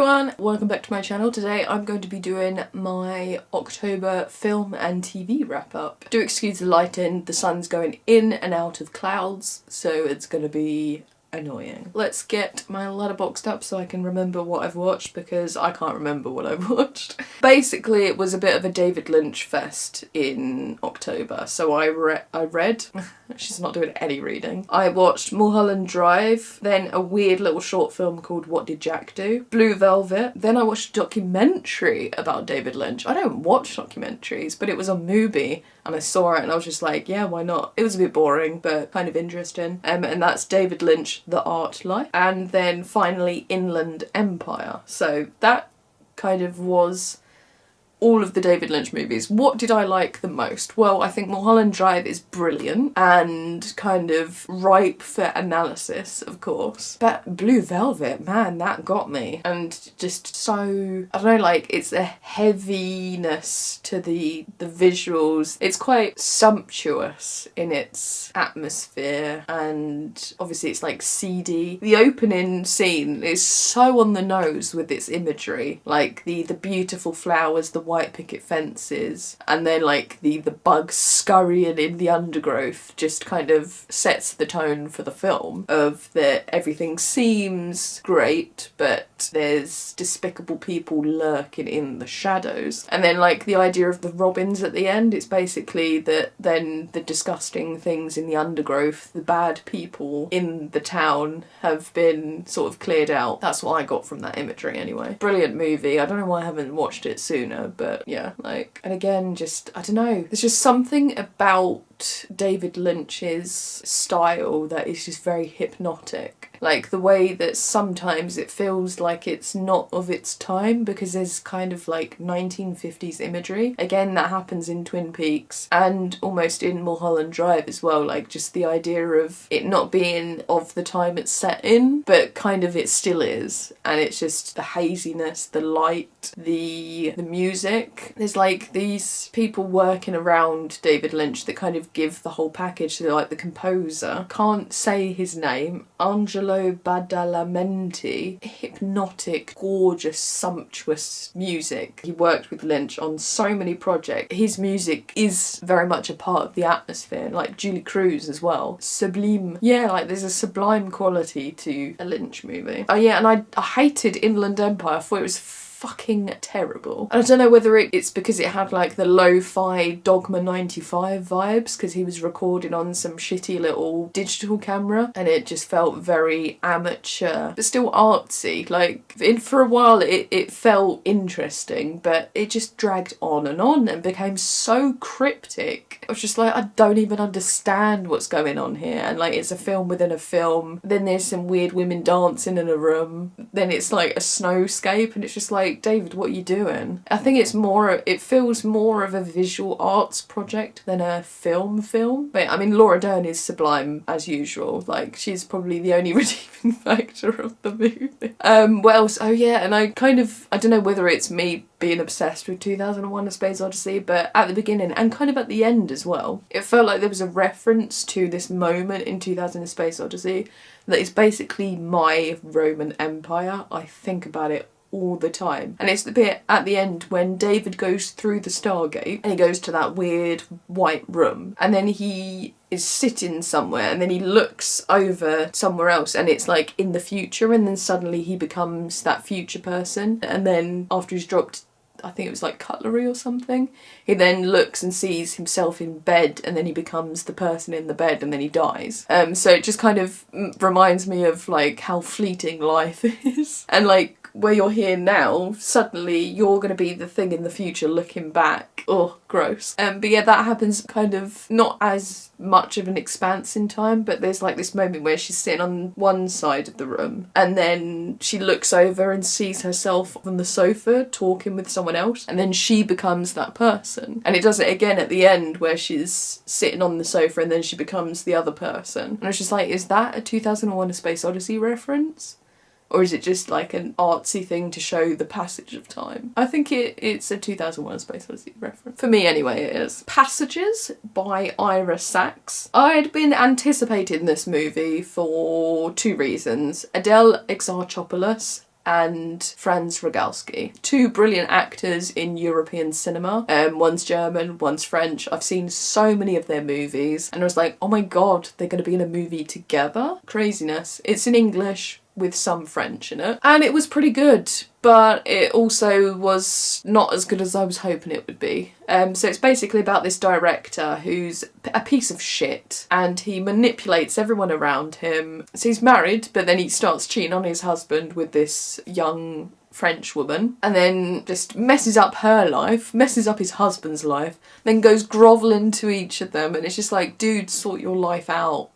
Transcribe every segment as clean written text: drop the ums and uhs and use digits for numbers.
everyone, welcome back to my channel. Today I'm going to be doing my October film and TV wrap up. Do excuse the lighting, the sun's going in and out of clouds, so it's going to be annoying. Let's get my letterboxd up so I can remember what I've watched, because I can't remember what I've watched. Basically, it was a bit of a David Lynch fest in October, so I read she's not doing any reading. I watched Mulholland Drive, then a weird little short film called What Did Jack Do? Blue Velvet, then I watched a documentary about David Lynch. I don't watch documentaries, but it was on Mubi and I saw it and I was just like, yeah, why not? It was a bit boring, but kind of interesting. And that's David Lynch, The Art Life. And then finally Inland Empire. So that kind of was all of the David Lynch movies. What did I like the most? Well, I think Mulholland Drive is brilliant and kind of ripe for analysis, of course. But Blue Velvet, man, that got me. And just so, I don't know, like, it's a heaviness to the visuals. It's quite sumptuous in its atmosphere, and obviously it's like seedy. The opening scene is so on the nose with its imagery, like the beautiful flowers, the white picket fences, and then like the bugs scurrying in the undergrowth just kind of sets the tone for the film, of that everything seems great but there's despicable people lurking in the shadows. And then like the idea of the robins at the end, it's basically that then the disgusting things in the undergrowth, the bad people in the town, have been sort of cleared out. That's what I got from that imagery anyway. Brilliant movie. I don't know why I haven't watched it sooner, but yeah, like, and again, just, I don't know, there's just something about David Lynch's style that is just very hypnotic. Like the way that sometimes it feels like it's not of its time, because there's kind of like 1950s imagery. Again, that happens in Twin Peaks and almost in Mulholland Drive as well, like just the idea of it not being of the time it's set in, but kind of it still is. And it's just the haziness, the light, the music. There's like these people working around David Lynch that kind of give the whole package. So like the composer, can't say his name, Angelo Badalamenti. Hypnotic, gorgeous, sumptuous music. He worked with Lynch on so many projects. His music is very much a part of the atmosphere, like Julie Cruz as well. Sublime. Yeah, like there's a sublime quality to a Lynch movie. Oh yeah, and I hated Inland Empire. I thought it was fucking terrible. And I don't know whether it's because it had like the lo-fi Dogma 95 vibes, because he was recording on some shitty little digital camera and it just felt very amateur but still artsy. Like for a while it felt interesting, but it just dragged on and became so cryptic. I was just like, I don't even understand what's going on here. And like, it's a film within a film, then there's some weird women dancing in a room, then it's like a snowscape, and it's just like, David, what are you doing? I think it feels more of a visual arts project than a film. But I mean, Laura Dern is sublime as usual. Like, she's probably the only redeeming factor of the movie. What else? Oh yeah, and I don't know whether it's me being obsessed with 2001: A Space Odyssey, but at the beginning and kind of at the end as well, it felt like there was a reference to this moment in 2000: A Space Odyssey that is basically my Roman Empire. I think about it all the time. And it's the bit at the end when David goes through the Stargate and he goes to that weird white room, and then he is sitting somewhere and then he looks over somewhere else and it's like in the future, and then suddenly he becomes that future person, and then after he's dropped, I think it was like cutlery or something, he then looks and sees himself in bed, and then he becomes the person in the bed, and then he dies. So it just kind of reminds me of like how fleeting life is, and like where you're here now, suddenly you're going to be the thing in the future looking back. Oh, gross. But yeah, that happens kind of not as much of an expanse in time, but there's like this moment where she's sitting on one side of the room and then she looks over and sees herself on the sofa talking with someone else, and then she becomes that person. And it does it again at the end where she's sitting on the sofa and then she becomes the other person. And I was just like, is that a 2001: A Space Odyssey reference? Or is it just like an artsy thing to show the passage of time? I think it's a 2001: A Space Odyssey reference. For me anyway, it is. Passages by Ira Sachs. I'd been anticipating this movie for two reasons. Adele Exarchopoulos and Franz Rogowski. Two brilliant actors in European cinema. One's German, one's French. I've seen so many of their movies and I was like, oh my god, they're going to be in a movie together? Craziness. It's in English with some French in it. And it was pretty good, but it also was not as good as I was hoping it would be. So it's basically about this director who's a piece of shit and he manipulates everyone around him. So he's married, but then he starts cheating on his husband with this young French woman and then just messes up her life, messes up his husband's life, then goes grovelling to each of them, and it's just like, dude, sort your life out.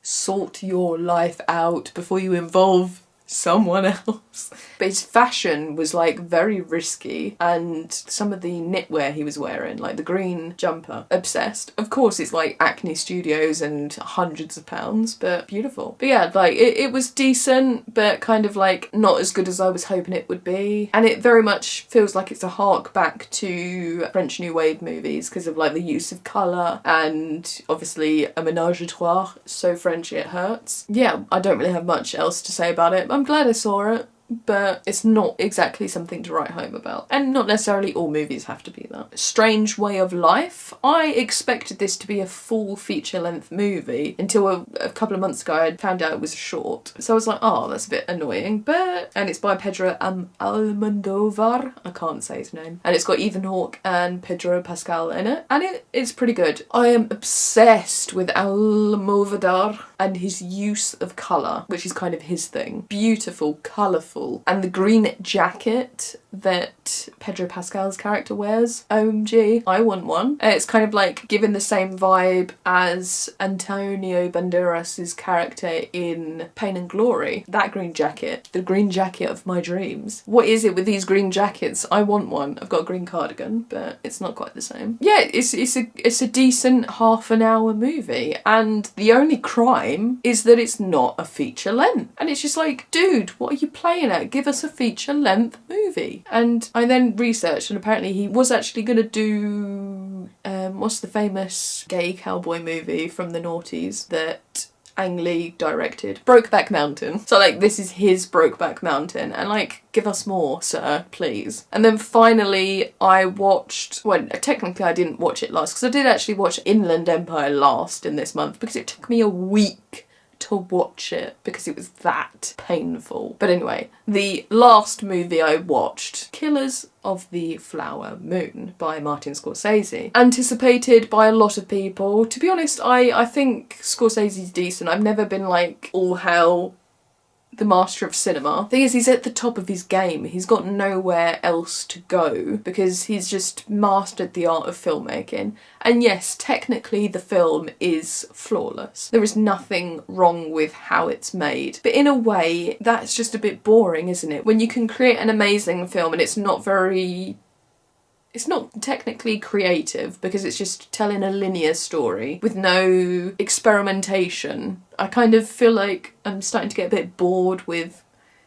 Sort your life out before you involve someone else. But his fashion was like very risky, and some of the knitwear he was wearing, like the green jumper, obsessed. Of course it's like Acne Studios and hundreds of pounds, but beautiful. But yeah, like it was decent, but kind of like not as good as I was hoping it would be. And it very much feels like it's a hark back to French New Wave movies because of like the use of colour and obviously a ménage à trois, so French it hurts. Yeah, I don't really have much else to say about it. I'm glad I saw it, but it's not exactly something to write home about. And not necessarily all movies have to be that. Strange Way of Life. I expected this to be a full feature-length movie until a couple of months ago I found out it was short. So I was like, oh, that's a bit annoying. And it's by Pedro Almodovar. I can't say his name. And it's got Ethan Hawke and Pedro Pascal in it. And it's pretty good. I am obsessed with Almodovar and his use of colour, which is kind of his thing. Beautiful, colourful. And the green jacket that Pedro Pascal's character wears. OMG, I want one. It's kind of like given the same vibe as Antonio Banderas's character in Pain and Glory. That green jacket. The green jacket of my dreams. What is it with these green jackets? I want one. I've got a green cardigan, but it's not quite the same. Yeah, it's a decent half an hour movie, and the only crime is that it's not a feature length. And it's just like, dude, what are you playing at? Give us a feature length movie. And I then researched, and apparently he was actually going to do what's the famous gay cowboy movie from the noughties that Ang Lee directed? Brokeback Mountain. So like, this is his Brokeback Mountain, and like, give us more, sir, please. And then finally I watched, well, technically I didn't watch it last, because I did actually watch Inland Empire last in this month, because it took me a week to watch it because it was that painful. But anyway, the last movie I watched, Killers of the Flower Moon by Martin Scorsese. Anticipated by a lot of people. To be honest, I think Scorsese's decent. I've never been like all hell the master of cinema. Thing is, he's at the top of his game. He's got nowhere else to go because he's just mastered the art of filmmaking. And yes, technically the film is flawless. There is nothing wrong with how it's made. But in a way, that's just a bit boring, isn't it? When you can create an amazing film and it's not technically creative because it's just telling a linear story with no experimentation. I kind of feel like I'm starting to get a bit bored with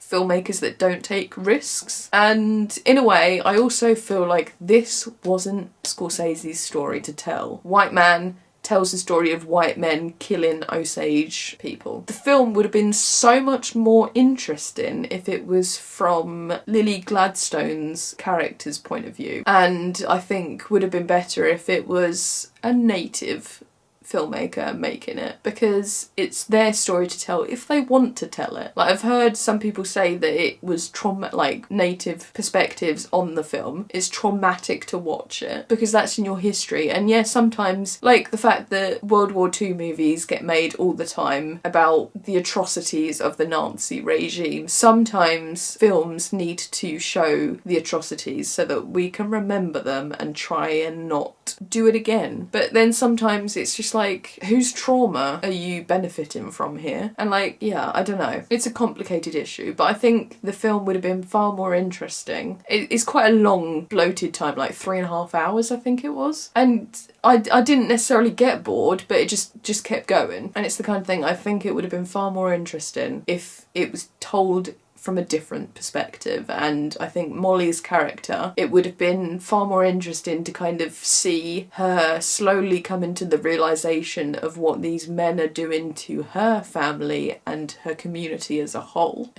filmmakers that don't take risks. And in a way, I also feel like this wasn't Scorsese's story to tell. White man tells the story of white men killing Osage people. The film would have been so much more interesting if it was from Lily Gladstone's character's point of view. And I think would have been better if it was a native filmmaker making it, because it's their story to tell if they want to tell it. Like, I've heard some people say that it was like native perspectives on the film is traumatic to watch it because that's in your history. And yeah, sometimes, like the fact that World War II movies get made all the time about the atrocities of the Nazi regime, sometimes films need to show the atrocities so that we can remember them and try and not do it again. But then sometimes it's just like, whose trauma are you benefiting from here? And like, yeah, I don't know. It's a complicated issue, but I think the film would have been far more interesting. It's quite a long, bloated time, like 3.5 hours, I think it was. And I didn't necessarily get bored, but it just kept going. And it's the kind of thing I think it would have been far more interesting if it was told from a different perspective. And I think Molly's character, it would have been far more interesting to kind of see her slowly come into the realisation of what these men are doing to her family and her community as a whole.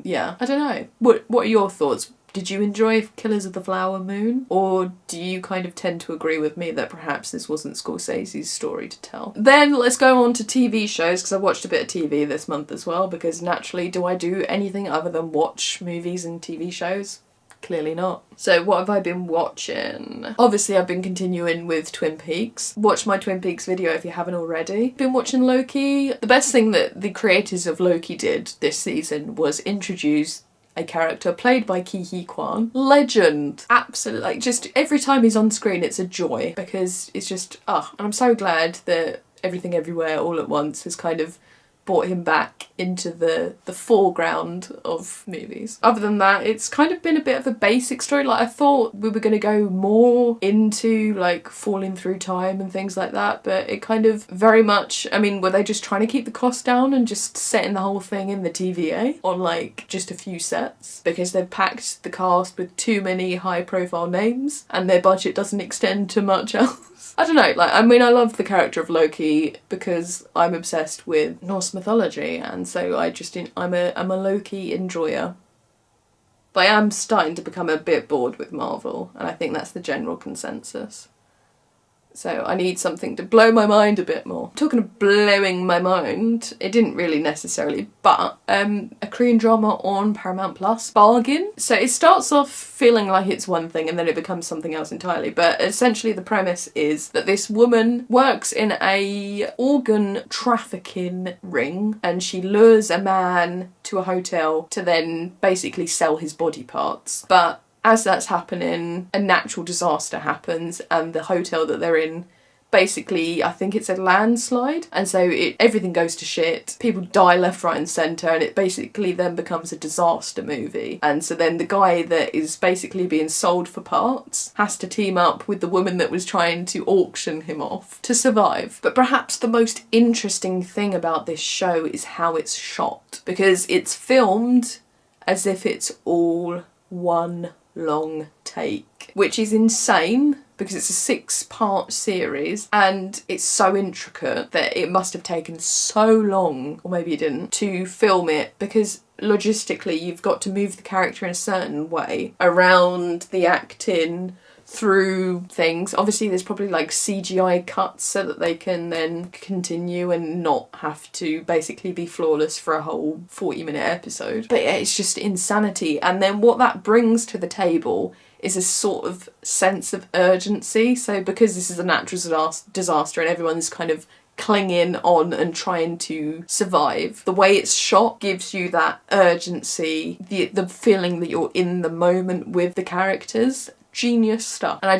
Yeah, I don't know. What are your thoughts? Did you enjoy Killers of the Flower Moon? Or do you kind of tend to agree with me that perhaps this wasn't Scorsese's story to tell? Then let's go on to TV shows, because I watched a bit of TV this month as well, because naturally, do I do anything other than watch movies and TV shows? Clearly not. So what have I been watching? Obviously I've been continuing with Twin Peaks. Watch my Twin Peaks video if you haven't already. Been watching Loki. The best thing that the creators of Loki did this season was introduce a character played by Ki Hee Kwan. Legend! Absolutely, like, just every time he's on screen it's a joy, because it's just, and I'm so glad that Everything Everywhere All at Once has kind of brought him back into the foreground of movies. Other than that, it's kind of been a bit of a basic story. Like, I thought we were going to go more into, like, falling through time and things like that, but it kind of very much, I mean, were they just trying to keep the cost down and just setting the whole thing in the TVA on, like, just a few sets? Because they've packed the cast with too many high-profile names and their budget doesn't extend to much else. I don't know, like, I mean, I love the character of Loki because I'm obsessed with Norse mythology, and so I'm a Loki enjoyer. But I am starting to become a bit bored with Marvel, and I think that's the general consensus. So I need something to blow my mind a bit more. Talking of blowing my mind, it didn't really necessarily, but a Korean drama on Paramount Plus, Bargain. So it starts off feeling like it's one thing and then it becomes something else entirely. But essentially the premise is that this woman works in a organ trafficking ring, and she lures a man to a hotel to then basically sell his body parts. But as that's happening, a natural disaster happens, and the hotel that they're in, basically, I think it's a landslide, and so everything goes to shit. People die left, right and centre, and it basically then becomes a disaster movie. And so then the guy that is basically being sold for parts has to team up with the woman that was trying to auction him off to survive. But perhaps the most interesting thing about this show is how it's shot, because it's filmed as if it's all one long take, which is insane because it's a 6-part series and it's so intricate that it must have taken so long, or maybe it didn't, to film it, because logistically you've got to move the character in a certain way around the acting, through things. Obviously there's probably like CGI cuts so that they can then continue and not have to basically be flawless for a whole 40-minute episode. But yeah, it's just insanity. And then what that brings to the table is a sort of sense of urgency. So because this is a natural disaster and everyone's kind of clinging on and trying to survive, the way it's shot gives you that urgency, the feeling that you're in the moment with the characters. Genius stuff. And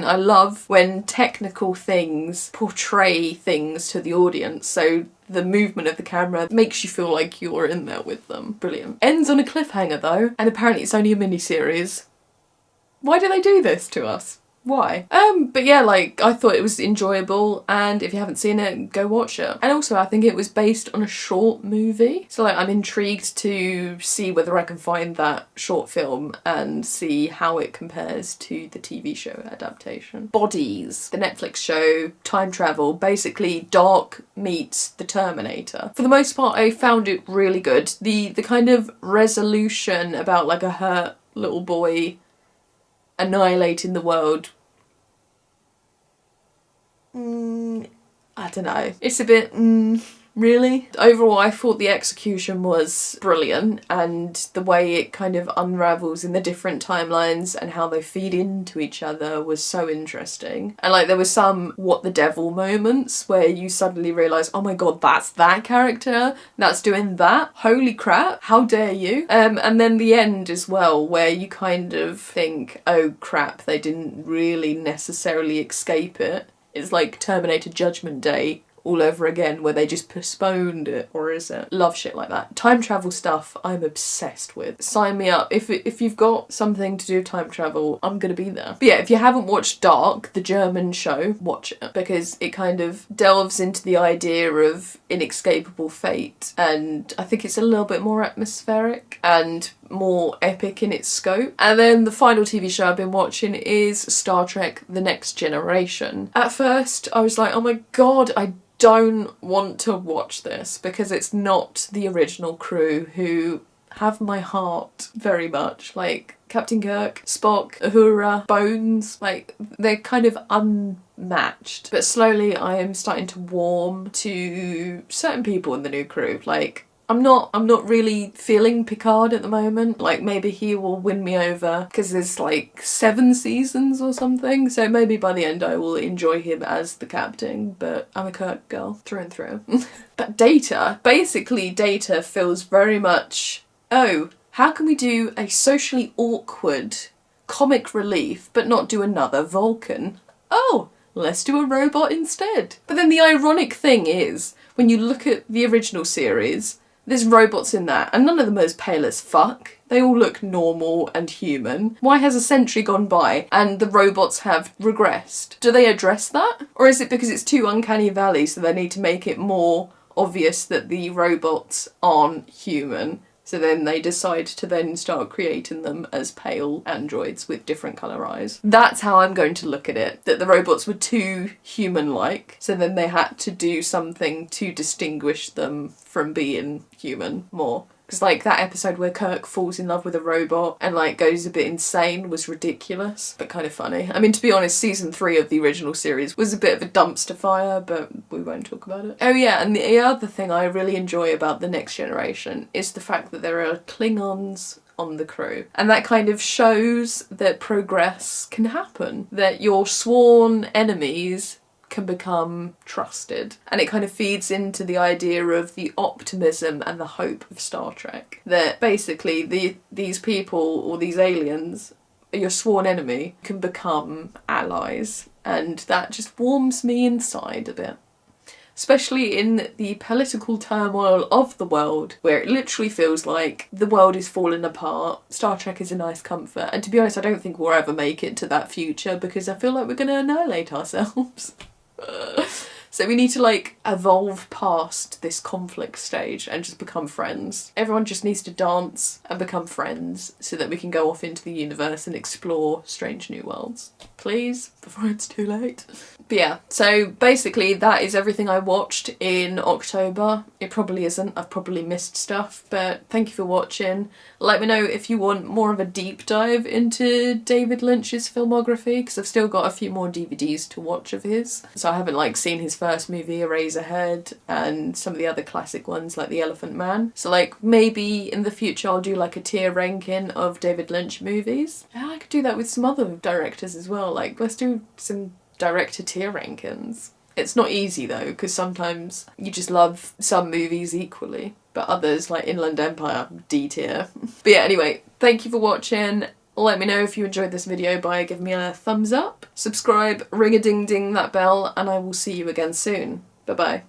I love when technical things portray things to the audience, so the movement of the camera makes you feel like you're in there with them. Brilliant. Ends on a cliffhanger though, and apparently it's only a mini-series. Why do they do this to us? Why? But yeah, like, I thought it was enjoyable, and if you haven't seen it, go watch it. And also, I think it was based on a short movie, so like, I'm intrigued to see whether I can find that short film and see how it compares to the TV show adaptation. Bodies, the Netflix show, time travel, basically Dark meets the Terminator. For the most part, I found it really good. The kind of resolution about like a hurt little boy annihilating the world, I don't know. It's a bit, really? Overall, I thought the execution was brilliant, and the way it kind of unravels in the different timelines and how they feed into each other was so interesting. And like, there were some what the devil moments where you suddenly realise, oh my god, that's that character, that's doing that, holy crap, how dare you? And then the end as well, where you kind of think, oh crap, they didn't really necessarily escape it. It's like Terminator Judgment Day all over again where they just postponed it, or is it? Love shit like that. Time travel stuff I'm obsessed with. Sign me up. If you've got something to do with time travel, I'm gonna be there. But yeah, if you haven't watched Dark, the German show, watch it, because it kind of delves into the idea of inescapable fate, and I think it's a little bit more atmospheric and more epic in its scope. And then the final TV show I've been watching is Star Trek The Next Generation. At first I was like, oh my god, I don't want to watch this because it's not the original crew who have my heart very much. Like Captain Kirk, Spock, Uhura, Bones, like they're kind of unmatched. But slowly I am starting to warm to certain people in the new crew. Like I'm not really feeling Picard at the moment. Like maybe he will win me over because there's like 7 seasons or something. So maybe by the end I will enjoy him as the captain, but I'm a Kirk girl through and through. But Data, basically Data feels very much, oh, how can we do a socially awkward comic relief but not do another Vulcan? Oh, let's do a robot instead. But then the ironic thing is, when you look at the original series, there's robots in that, and none of them are as pale as fuck. They all look normal and human. Why has a century gone by and the robots have regressed? Do they address that? Or is it because it's too uncanny valley, so they need to make it more obvious that the robots aren't human? So then they decide to then start creating them as pale androids with different colour eyes. That's how I'm going to look at it. That the robots were too human-like, so then they had to do something to distinguish them from being human more. Because like that episode where Kirk falls in love with a robot and like goes a bit insane was ridiculous, but kind of funny. I mean, to be honest, season 3 of the original series was a bit of a dumpster fire, but we won't talk about it. Oh yeah, and the other thing I really enjoy about The Next Generation is the fact that there are Klingons on the crew. And that kind of shows that progress can happen. That your sworn enemies can become trusted. And it kind of feeds into the idea of the optimism and the hope of Star Trek. That basically these people, or these aliens, your sworn enemy, can become allies. And that just warms me inside a bit. Especially in the political turmoil of the world, where it literally feels like the world is falling apart. Star Trek is a nice comfort. And to be honest, I don't think we'll ever make it to that future because I feel like we're going to annihilate ourselves. So we need to like evolve past this conflict stage and just become friends. Everyone just needs to dance and become friends so that we can go off into the universe and explore strange new worlds. Please, before it's too late. But yeah, so basically that is everything I watched in October. It probably isn't, I've probably missed stuff, but thank you for watching. Let me know if you want more of a deep dive into David Lynch's filmography, because I've still got a few more DVDs to watch of his. So I haven't like seen his first movie, Eraserhead, and some of the other classic ones like The Elephant Man. So like maybe in the future I'll do like a tier ranking of David Lynch movies. Yeah, I could do that with some other directors as well. Like let's do some director tier rankings. It's not easy though, because sometimes you just love some movies equally, but others, like Inland Empire, D tier. But yeah, anyway, thank you for watching. Let me know if you enjoyed this video by giving me a thumbs up, subscribe, ring-a-ding-ding that bell, and I will see you again soon. Bye bye.